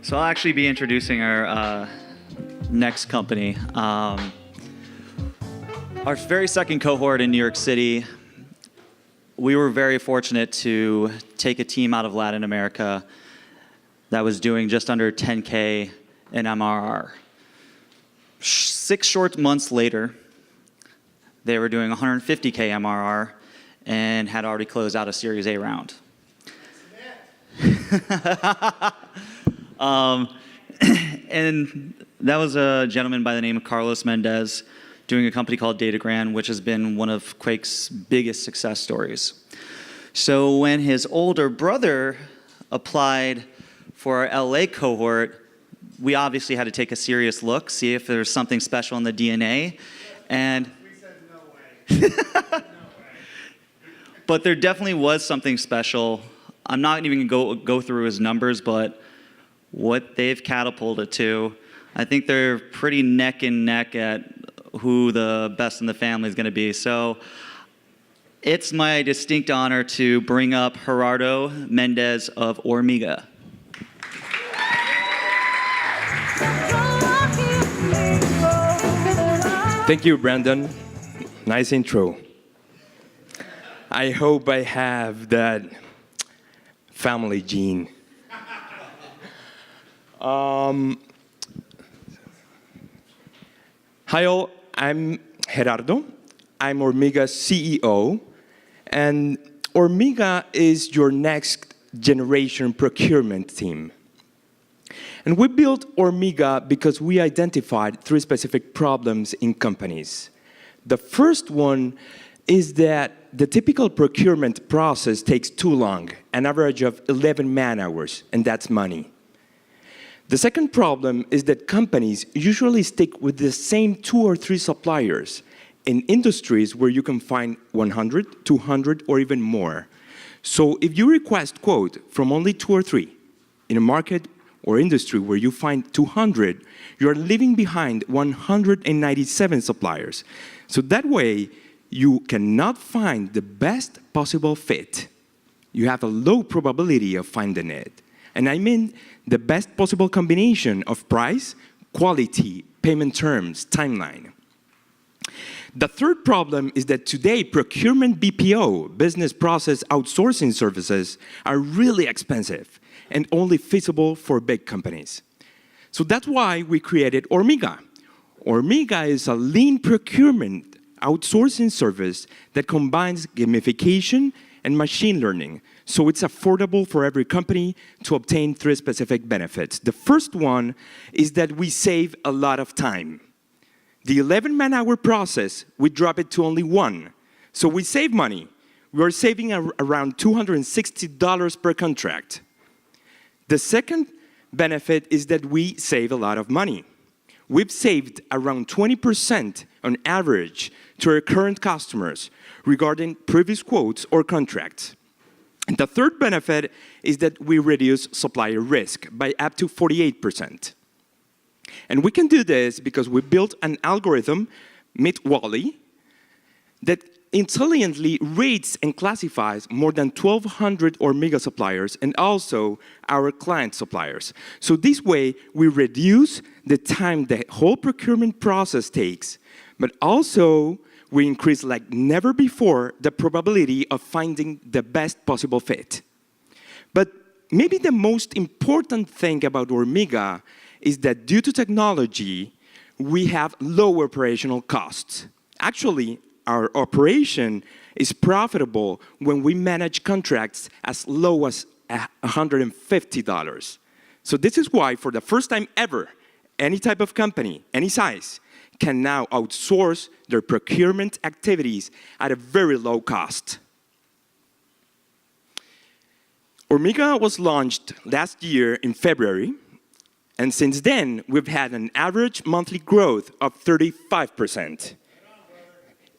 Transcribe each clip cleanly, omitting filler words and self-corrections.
So I'll actually be introducing our next company. Our very second cohort in New York City, we were very fortunate to take a team out of Latin America that was doing just under 10K in MRR. 6 short months later, they were doing 150K MRR and had already closed out a Series A round. And that was a gentleman by the name of Carlos Mendez doing a company called DataGran, which has been one of Quake's biggest success stories. So when his older brother applied for our LA cohort, we obviously had to take a serious look, see if there's something special in the DNA. And we said no way. No way. But there definitely was something special. I'm not even going to go through his numbers, but what they've catapulted to, I think they're pretty neck and neck at who the best in the family is going to be. So it's my distinct honor to bring up Gerardo Mendez of Ormiga. Thank you, Brandon. Nice intro. I hope I have that family gene. Hi all, I'm Gerardo. I'm Ormiga's CEO, and Ormiga is your next generation procurement team. And we built Ormiga because we identified 3 specific problems in companies. The first one is that the typical procurement process takes too long, an average of 11 man-hours, and that's money. The second problem is that companies usually stick with the same 2 or 3 suppliers in industries where you can find 100, 200, or even more. So if you request quote from only 2 or 3 in a market or industry where you find 200, you're leaving behind 197 suppliers. So that way, you cannot find the best possible fit. You have a low probability of finding it. And I mean the best possible combination of price, quality, payment terms, timeline. The third problem is that today, procurement BPO, business process outsourcing services, are really expensive and only feasible for big companies. So that's why we created Ormiga. Ormiga is a lean procurement outsourcing service that combines gamification and machine learning. So it's affordable for every company to obtain 3 specific benefits. The first one is that we save a lot of time. The 11 man-hour process, we drop it to only 1. So we save money. We're saving around $260 per contract. The second benefit is that we save a lot of money. We've saved around 20% on average to our current customers regarding previous quotes or contracts. And the third benefit is that we reduce supplier risk by up to 48%. And we can do this because we built an algorithm, Meet Wally, that intelligently rates and classifies more than 1,200 Ormiga suppliers and also our client suppliers. So this way, we reduce the time the whole procurement process takes, but also we increase like never before the probability of finding the best possible fit. But maybe the most important thing about Ormiga is that due to technology, we have low operational costs. Actually, our operation is profitable when we manage contracts as low as $150. So this is why, for the first time ever, any type of company, any size, can now outsource their procurement activities at a very low cost. Ormiga was launched last year in February, and since then, we've had an average monthly growth of 35%.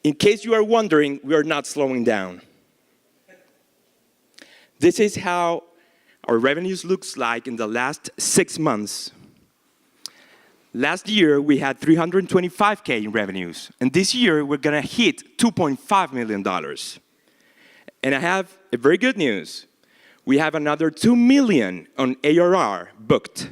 In case you are wondering, we are not slowing down. This is how our revenues looks like in the last 6 months. Last year, we had $325K in revenues, and this year, we're gonna hit $2.5 million. And I have a very good news. We have another $2 million on ARR booked.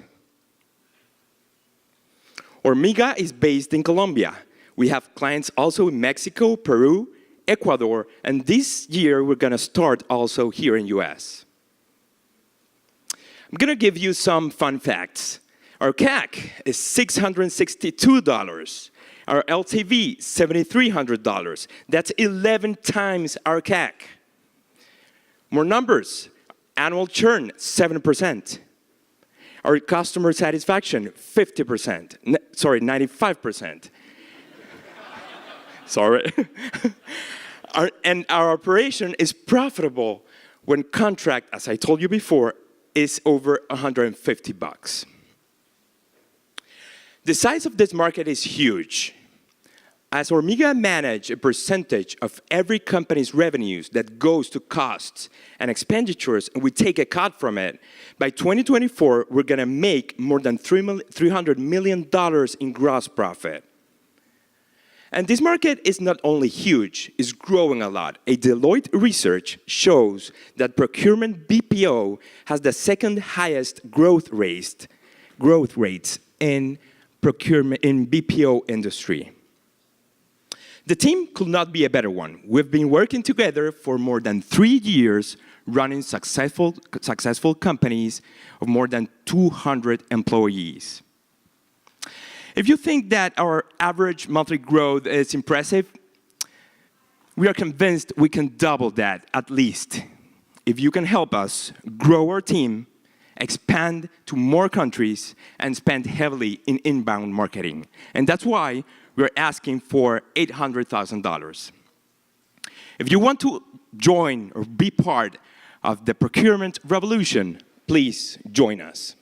Hormiga is based in Colombia. We have clients also in Mexico, Peru, Ecuador, and this year we're going to start also here in US. I'm going to give you some fun facts. Our CAC is $662. Our LTV, $7,300. That's 11 times our CAC. More numbers. Annual churn, 7%. Our customer satisfaction, 50%. Sorry, 95%. Sorry. And our operation is profitable when contract, as I told you before, is over $150. The size of this market is huge. As Hormiga manage a percentage of every company's revenues that goes to costs and expenditures, and we take a cut from it, by 2024, we're going to make more than $300 million in gross profit. And this market is not only huge, it's growing a lot. A Deloitte research shows that procurement BPO has the second highest growth rates in procurement in BPO industry. The team could not be a better one. We've been working together for more than 3 years, running successful companies of more than 200 employees. If you think that our average monthly growth is impressive, we are convinced we can double that at least. If you can help us grow our team, expand to more countries, and spend heavily in inbound marketing. And that's why we're asking for $800,000. If you want to join or be part of the procurement revolution, please join us.